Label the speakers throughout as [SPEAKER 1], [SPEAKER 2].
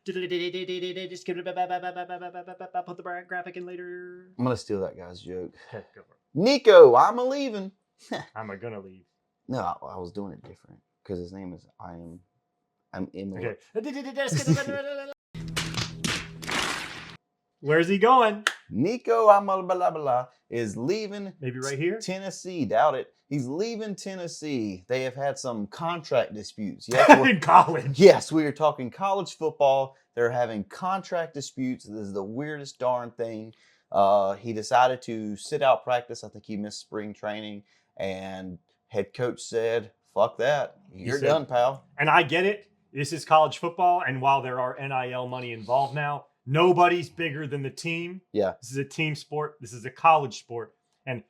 [SPEAKER 1] Just put the graphic in later.
[SPEAKER 2] I'm going to steal that guy's joke.
[SPEAKER 1] Okay, go for it.
[SPEAKER 2] Nico, I'm a leaving.
[SPEAKER 1] I'm gonna leave.
[SPEAKER 2] No, I was doing it different because his name is I'm Iamaleavin.
[SPEAKER 1] Okay. Where's he going?
[SPEAKER 2] Nico Iamaleavin is leaving.
[SPEAKER 1] Maybe right here?
[SPEAKER 2] Tennessee. Doubt it. He's leaving Tennessee. They have had some contract disputes.
[SPEAKER 1] In college.
[SPEAKER 2] Yes, we are talking college football. They're having contract disputes. This is the weirdest darn thing. He decided to sit out practice. I think he missed spring training. And head coach said, fuck that. You're done, pal.
[SPEAKER 1] And I get it. This is college football. And while there are NIL money involved now, nobody's bigger than the team.
[SPEAKER 2] Yeah.
[SPEAKER 1] This is a team sport. This is a college sport. And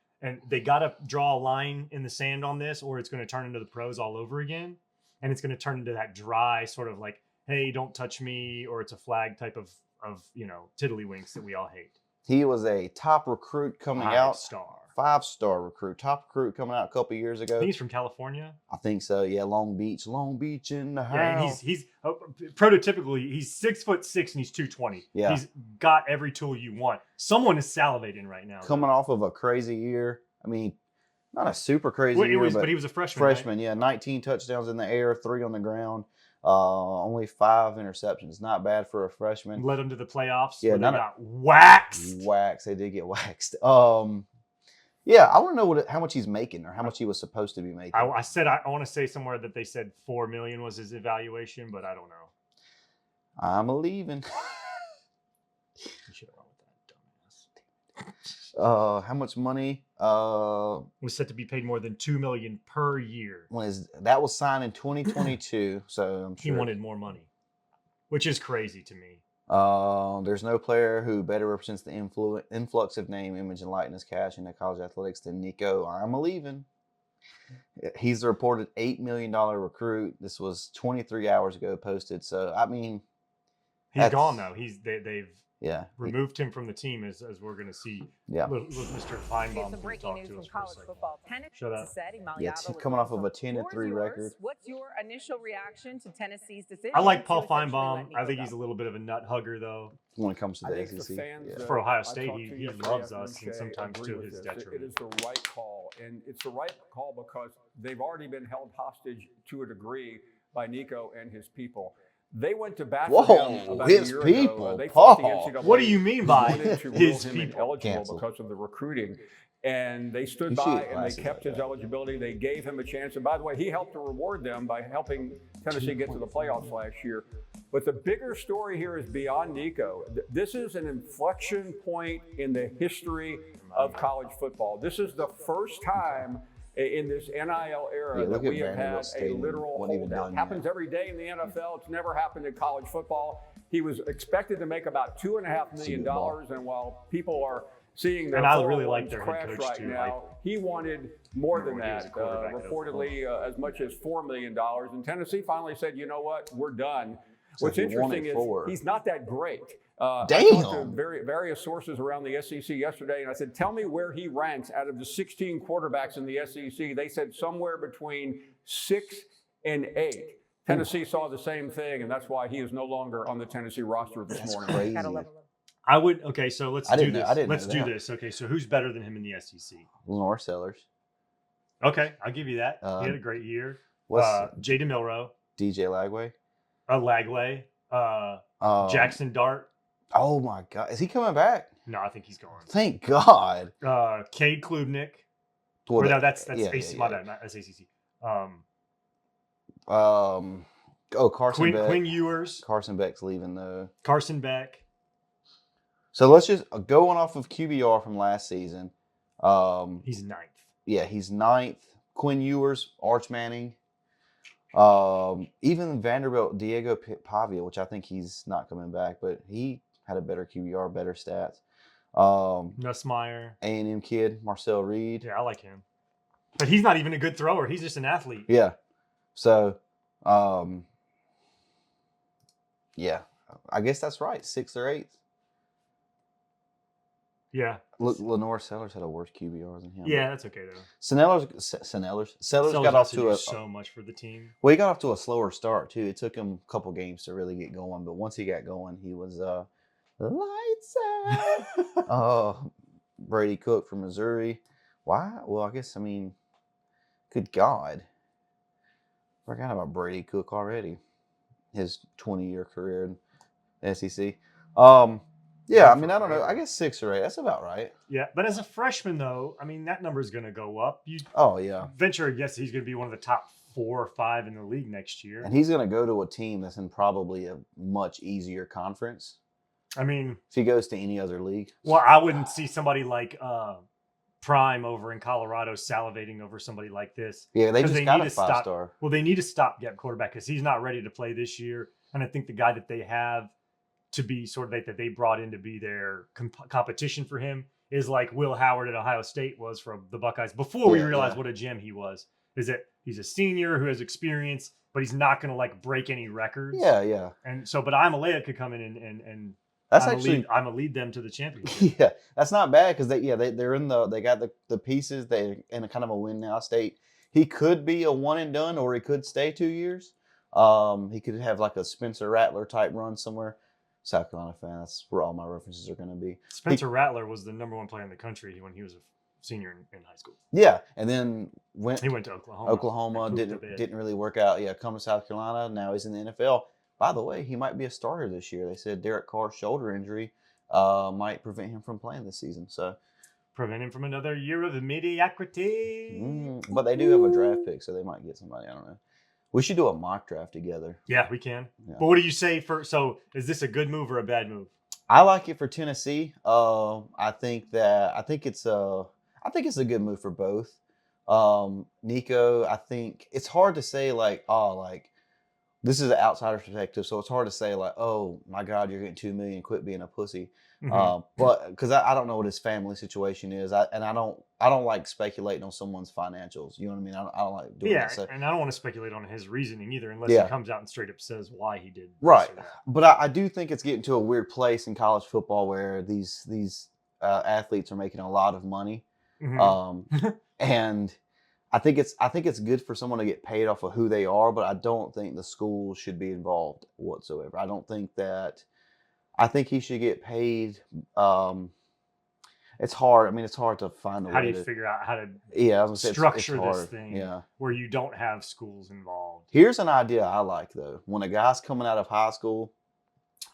[SPEAKER 1] they got to draw a line in the sand on this, or it's going to turn into the pros all over again. And it's going to turn into that dry sort of like, hey, don't touch me, or it's a flag type of tiddlywinks that we all hate.
[SPEAKER 2] He was a top recruit coming out. Five-star recruit. Top recruit coming out a couple years ago.
[SPEAKER 1] I think he's from California.
[SPEAKER 2] I think so. Yeah, Long Beach in the house.
[SPEAKER 1] Yeah, and he's prototypically, he's 6'6" and he's 220.
[SPEAKER 2] Yeah.
[SPEAKER 1] He's got every tool you want. Someone is salivating right now.
[SPEAKER 2] Coming off of a crazy year. I mean, not a super crazy year,
[SPEAKER 1] but he was a freshman.
[SPEAKER 2] Freshman,
[SPEAKER 1] right?
[SPEAKER 2] Yeah. 19 touchdowns in the air, 3 on the ground. Only 5 interceptions. Not bad for a freshman.
[SPEAKER 1] Led them to the playoffs.
[SPEAKER 2] Yeah,
[SPEAKER 1] where they got waxed.
[SPEAKER 2] They did get waxed. Yeah, I want to know how much he's making or how much he was supposed to be making.
[SPEAKER 1] I said I want to say somewhere that they said $4 million was his evaluation, but I don't know.
[SPEAKER 2] I'm a leaving.
[SPEAKER 1] You should have went with that, dumbass.
[SPEAKER 2] How much money?
[SPEAKER 1] Was set to be paid more than $2 million per year.
[SPEAKER 2] That was signed in 2022, so I'm sure
[SPEAKER 1] he wanted more money, which is crazy to me.
[SPEAKER 2] There's no player who better represents the influx of name, image, and likeness cash into college athletics than Nico Iamaleavin. He's a reported $8 million recruit. This was 23 hours ago posted. So, I mean,
[SPEAKER 1] he's gone though. They've removed him from the team as we're going to see.
[SPEAKER 2] Yeah.
[SPEAKER 1] With Mr. Feinbaum.
[SPEAKER 3] Some breaking news from college football.
[SPEAKER 1] Shut up.
[SPEAKER 2] Coming off of a 10-3 record.
[SPEAKER 3] What's your initial reaction to Tennessee's decision?
[SPEAKER 1] I like Paul Feinbaum. I think he's a little bit of a nut hugger, though.
[SPEAKER 2] When it comes to the SEC.
[SPEAKER 1] For Ohio State, he loves us, and sometimes to his detriment.
[SPEAKER 4] It is the right call, and it's the right call because they've already been held hostage to a degree by Nico and his people. They went to bat for him about a year ago. They fought the NCAA.
[SPEAKER 1] What do you mean by his people?
[SPEAKER 4] Eligible because of the recruiting. And they stood by and they kept his eligibility. They gave him a chance. And by the way, he helped to reward them by helping Tennessee get to the playoffs last year. But the bigger story here is beyond Nico. This is an inflection point in the history of college football. This is the first time in this NIL era that we have had a literal holdout. Happens every day in the NFL. It's never happened in college football. He was expected to make about $2.5 million, and while people are seeing their
[SPEAKER 1] really like their
[SPEAKER 4] crash
[SPEAKER 1] head coach
[SPEAKER 4] right
[SPEAKER 1] too,
[SPEAKER 4] now, he wanted more than that. Reportedly, as much as $4 million. And Tennessee finally said, "You know what? We're done." What's interesting is he's not that great. I talked to various sources around the SEC yesterday, and I said, tell me where he ranks out of the 16 quarterbacks in the SEC. They said somewhere between 6 and 8. Tennessee saw the same thing, and that's why he is no longer on the Tennessee roster this morning.
[SPEAKER 2] Crazy.
[SPEAKER 1] I would, okay, so let's do this. Let's do this. Okay, so who's better than him in the SEC?
[SPEAKER 2] Lenore Sellers.
[SPEAKER 1] Okay, I'll give you that. He had a great year. Jaden Milroe.
[SPEAKER 2] DJ Lagway.
[SPEAKER 1] Lagway. Jackson Dart.
[SPEAKER 2] Oh my God, is he coming back?
[SPEAKER 1] No, I think he's gone.
[SPEAKER 2] Thank God.
[SPEAKER 1] Cade Klubnik.
[SPEAKER 2] Well,
[SPEAKER 1] no, that's AC. My bad, that's ACC.
[SPEAKER 2] Carson Beck.
[SPEAKER 1] Quinn Ewers.
[SPEAKER 2] Carson Beck's leaving though.
[SPEAKER 1] Carson Beck.
[SPEAKER 2] So let's just going off of QBR from last season.
[SPEAKER 1] He's 9th.
[SPEAKER 2] Yeah, he's 9th. Quinn Ewers, Arch Manning. Even Vanderbilt, Diego Pavia, which I think he's not coming back, but he had a better QBR, better stats.
[SPEAKER 1] Nussmeier.
[SPEAKER 2] A&M kid, Marcel Reed.
[SPEAKER 1] Yeah, I like him. But he's not even a good thrower. He's just an athlete.
[SPEAKER 2] Yeah. So, yeah, I guess that's right. 6th or 8th.
[SPEAKER 1] Yeah.
[SPEAKER 2] Lenore Sellers had a worse QBR than him.
[SPEAKER 1] Yeah, that's okay though.
[SPEAKER 2] Sellers got off to
[SPEAKER 1] so much for the team.
[SPEAKER 2] Well, he got off to a slower start too. It took him a couple games to really get going, but once he got going, he was lights out. Brady Cook from Missouri. Why? Well, I guess good God, forgot about Brady Cook already. His 20-year career in the SEC. Yeah, I don't know. I guess 6 or 8. That's about right.
[SPEAKER 1] Yeah, but as a freshman, though, that number is going to go up. Venture a guess he's going to be one of the top 4 or 5 in the league next year.
[SPEAKER 2] And he's going to go to a team that's in probably a much easier conference. If he goes to any other league.
[SPEAKER 1] Well, I wouldn't see somebody like Prime over in Colorado salivating over somebody like this.
[SPEAKER 2] Yeah, they just got a 5-star.
[SPEAKER 1] Well, they need to stop Gap quarterback because he's not ready to play this year. And I think the guy that they have to be sort of that they brought in to be their competition for him is like Will Howard at Ohio State was for the Buckeyes before we realized what a gem he was. Is that he's a senior who has experience, but he's not going to break any records.
[SPEAKER 2] Yeah.
[SPEAKER 1] And so, but Iamaleavin could come in and
[SPEAKER 2] that's
[SPEAKER 1] I'm gonna lead them to the championship.
[SPEAKER 2] Yeah, that's not bad because they're in they got the pieces. They're in a kind of a win now state. He could be a one and done, or he could stay 2 years. He could have like a Spencer Rattler type run somewhere. South Carolina fan. That's where all my references are going to be.
[SPEAKER 1] Spencer Rattler was the #1 player in the country when he was a senior in high school.
[SPEAKER 2] Yeah, and then
[SPEAKER 1] he went to Oklahoma.
[SPEAKER 2] Didn't really work out. Yeah, come to South Carolina. Now he's in the NFL. By the way, he might be a starter this year. They said Derek Carr's shoulder injury might prevent him from playing this season. So
[SPEAKER 1] prevent him from another year of mediocrity.
[SPEAKER 2] But they do have a draft pick, so they might get somebody. I don't know. We should do a mock draft together.
[SPEAKER 1] Yeah, we can. Yeah. But what do you say so is this a good move or a bad move?
[SPEAKER 2] I like it for Tennessee. I think it's a good move for both. Nico, I think it's hard to say this is an outsider's perspective, so it's hard to say oh my God, you're getting $2 million, quit being a pussy. But because I don't know what his family situation is, I don't like speculating on someone's financials. You know what I mean? I don't like doing that.
[SPEAKER 1] Yeah, and I don't want to speculate on his reasoning either, unless he comes out and straight up says why he did.
[SPEAKER 2] Right, but I do think it's getting to a weird place in college football where these athletes are making a lot of money, and I think it's good for someone to get paid off of who they are, but I don't think the school should be involved whatsoever. I think he should get paid. It's hard. It's hard to find a way.
[SPEAKER 1] How do you figure out how to structure this thing where you don't have schools involved?
[SPEAKER 2] Here's an idea I like, though. When a guy's coming out of high school,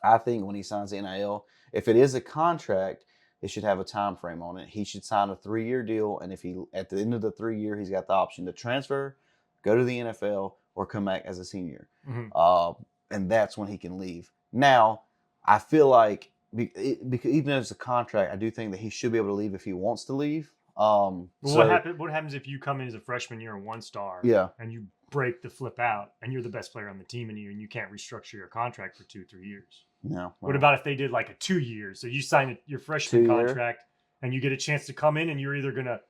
[SPEAKER 2] I think when he signs the NIL, if it is a contract, it should have a time frame on it. He should sign a 3-year deal, and if he at the end of the 3 year, he's got the option to transfer, go to the NFL, or come back as a senior. And that's when he can leave. Now, I feel like even as a contract, I do think that he should be able to leave if he wants to leave.
[SPEAKER 1] What happens if you come in as a freshman, you're a 1-star, and you break the flip out, and you're the best player on the team, and you can't restructure your contract for 2-3 years?
[SPEAKER 2] No.
[SPEAKER 1] What about if they did like a 2 years? So you sign your freshman contract, and you get a chance to come in, and you're either gonna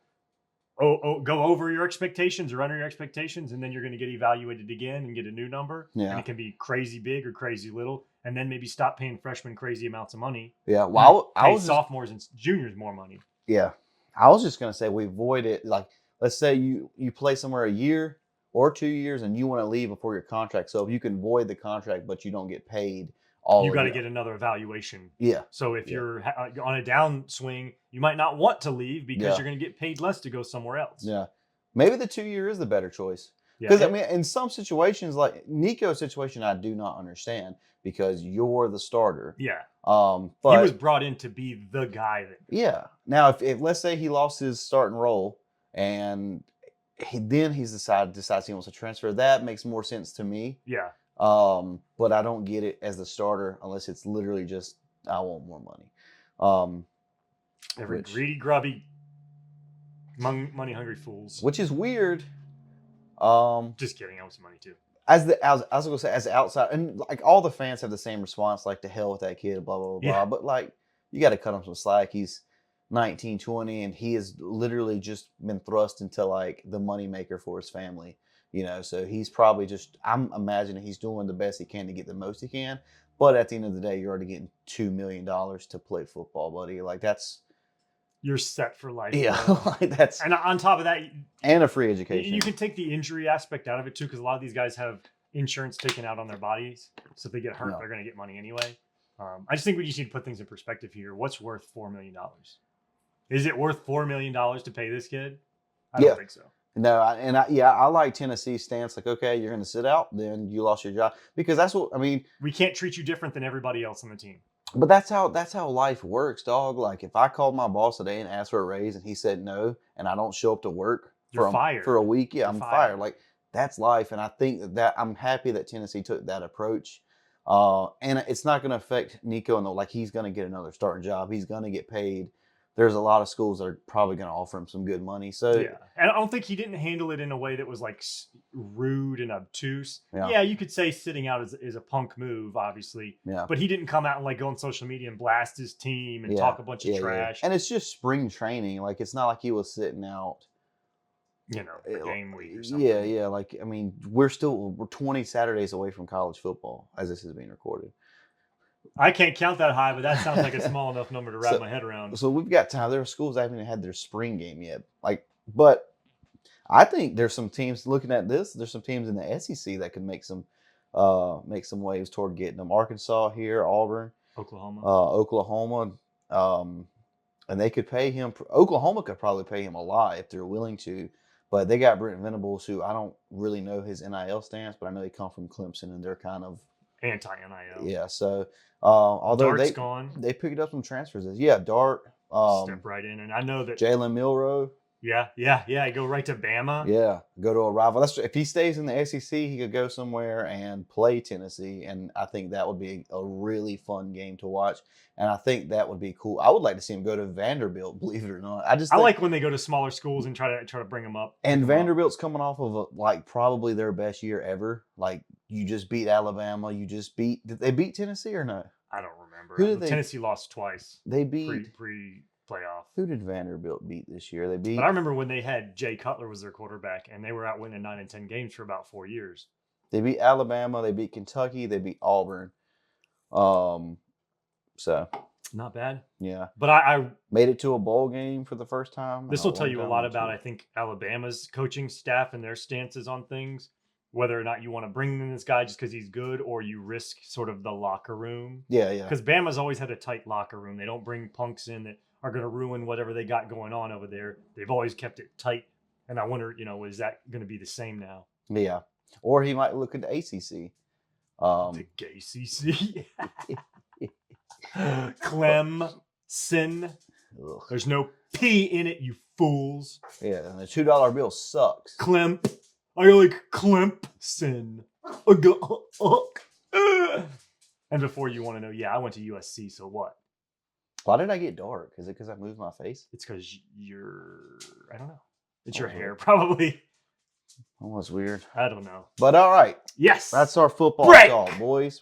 [SPEAKER 1] go over your expectations or under your expectations, and then you're going to get evaluated again and get a new number.
[SPEAKER 2] Yeah.
[SPEAKER 1] And it can be crazy big or crazy little, and then maybe stop paying freshmen crazy amounts of money.
[SPEAKER 2] Yeah, well,
[SPEAKER 1] I was sophomores and juniors more money.
[SPEAKER 2] Yeah, I was just going to say we avoid it. Like, let's say you play somewhere a year or 2 years, and you want to leave before your contract. So if you can void the contract, but you don't get paid.
[SPEAKER 1] You got to get another evaluation.
[SPEAKER 2] Yeah.
[SPEAKER 1] So if you're on a downswing, you might not want to leave because you're going to get paid less to go somewhere else.
[SPEAKER 2] Yeah. Maybe the 2 year is the better choice. Because, in some situations, like Nico's situation, I do not understand because you're the starter.
[SPEAKER 1] Yeah.
[SPEAKER 2] But
[SPEAKER 1] he was brought in to be the guy.
[SPEAKER 2] Now, if let's say he lost his starting role and he decides he wants to transfer, that makes more sense to me.
[SPEAKER 1] Yeah.
[SPEAKER 2] But I don't get it as the starter unless it's literally just I want more money.
[SPEAKER 1] Every greedy, grubby, money hungry fools.
[SPEAKER 2] Which is weird.
[SPEAKER 1] Just kidding. I want some money too.
[SPEAKER 2] I was gonna say as the outside, and like all the fans have the same response, like to hell with that kid, blah blah blah. But like you got to cut him some slack. He's 19, 20, and he has literally just been thrust into like the moneymaker for his family. So he's probably I'm imagining he's doing the best he can to get the most he can. But at the end of the day, you're already getting $2 million to play football, buddy. Like that's
[SPEAKER 1] you're set for life.
[SPEAKER 2] Yeah,
[SPEAKER 1] bro.
[SPEAKER 2] like that's
[SPEAKER 1] And on top of that,
[SPEAKER 2] and a free education.
[SPEAKER 1] you can take the injury aspect out of it too, because a lot of these guys have insurance taken out on their bodies. So if they get hurt,
[SPEAKER 2] Yeah.
[SPEAKER 1] they're going to get money anyway. I just think we just need to put things in perspective here. What's worth $4 million? Is it worth $4 million to pay this kid? I don't think so.
[SPEAKER 2] No, I like Tennessee's stance. Like, okay, you're going to sit out, then you lost your job, because that's what I mean.
[SPEAKER 1] We can't treat you different than everybody else on the team.
[SPEAKER 2] But that's how life works, dog. Like, if I called my boss today and asked for a raise and he said no, and I don't show up to work
[SPEAKER 1] fired
[SPEAKER 2] for a week,
[SPEAKER 1] You're
[SPEAKER 2] I'm fired. Like, that's life, and I think that I'm happy that Tennessee took that approach. And it's not going to affect Nico, and like he's going to get another starting job. He's going to get paid. There's a lot of schools that are probably going to offer him some good money. So
[SPEAKER 1] yeah, and I don't think he didn't handle it in a way that was like rude and obtuse.
[SPEAKER 2] Yeah.
[SPEAKER 1] Yeah, you could say sitting out is a punk move, obviously.
[SPEAKER 2] Yeah.
[SPEAKER 1] But he didn't come out and like go on social media and blast his team and talk a bunch of trash.
[SPEAKER 2] And it's just spring training. Like, it's not like he was sitting out,
[SPEAKER 1] a game week or something.
[SPEAKER 2] Yeah. Like, I mean, we're 20 Saturdays away from college football as this is being recorded.
[SPEAKER 1] I can't count that high, but that sounds like a small enough number to wrap my head around.
[SPEAKER 2] So we've got time. There are schools that haven't even had their spring game yet. But I think there's some teams looking at this. There's some teams in the SEC that can make some waves toward getting them. Arkansas here, Auburn,
[SPEAKER 1] Oklahoma.
[SPEAKER 2] And they could pay him. Oklahoma could probably pay him a lot if they're willing to. But they got Brent Venables, who I don't really know his NIL stance, but I know he come from Clemson, and they're kind of
[SPEAKER 1] anti-NIL.
[SPEAKER 2] Yeah. So although
[SPEAKER 1] Dart's gone.
[SPEAKER 2] they picked up some transfers. Yeah, Dart.
[SPEAKER 1] Step right in, and I know that
[SPEAKER 2] Jalen Milroe.
[SPEAKER 1] Yeah. Go right to Bama.
[SPEAKER 2] Yeah, go to a rival. That's if he stays in the SEC, he could go somewhere and play Tennessee, and I think that would be a really fun game to watch. And I think that would be cool. I would like to see him go to Vanderbilt. Believe it or not, I
[SPEAKER 1] like when they go to smaller schools and try to bring them up.
[SPEAKER 2] And Vanderbilt's coming off of probably their best year ever. Like, you just beat Alabama. Did they beat Tennessee or no?
[SPEAKER 1] I don't remember. Tennessee lost twice.
[SPEAKER 2] They beat
[SPEAKER 1] pre-playoff.
[SPEAKER 2] Who did Vanderbilt beat this year? But
[SPEAKER 1] I remember when they had Jay Cutler was their quarterback, and they were out winning 9 and 10 games for about 4 years.
[SPEAKER 2] They beat Alabama. They beat Kentucky. They beat Auburn. So
[SPEAKER 1] not bad.
[SPEAKER 2] Yeah,
[SPEAKER 1] but I
[SPEAKER 2] made it to a bowl game for the first time.
[SPEAKER 1] This will tell you a lot about, I think, Alabama's coaching staff and their stances on things. Whether or not you want to bring in this guy just because he's good, or you risk sort of the locker room.
[SPEAKER 2] Yeah.
[SPEAKER 1] Because Bama's always had a tight locker room. They don't bring punks in that are going to ruin whatever they got going on over there. They've always kept it tight. And I wonder, is that going to be the same now?
[SPEAKER 2] Yeah. Or he might look at the ACC.
[SPEAKER 1] The ACC. Clemson.
[SPEAKER 2] Ugh.
[SPEAKER 1] There's no P in it, you fools.
[SPEAKER 2] Yeah, and the $2 bill sucks.
[SPEAKER 1] I like Clemson. And before you want to know, I went to USC, so what?
[SPEAKER 2] Why did I get dark? Is it because I moved my face?
[SPEAKER 1] It's because I don't know. It's your hair, probably.
[SPEAKER 2] Oh, that's weird.
[SPEAKER 1] I don't know.
[SPEAKER 2] But all right.
[SPEAKER 1] Yes.
[SPEAKER 2] That's our football
[SPEAKER 1] Break.
[SPEAKER 2] talk, boys.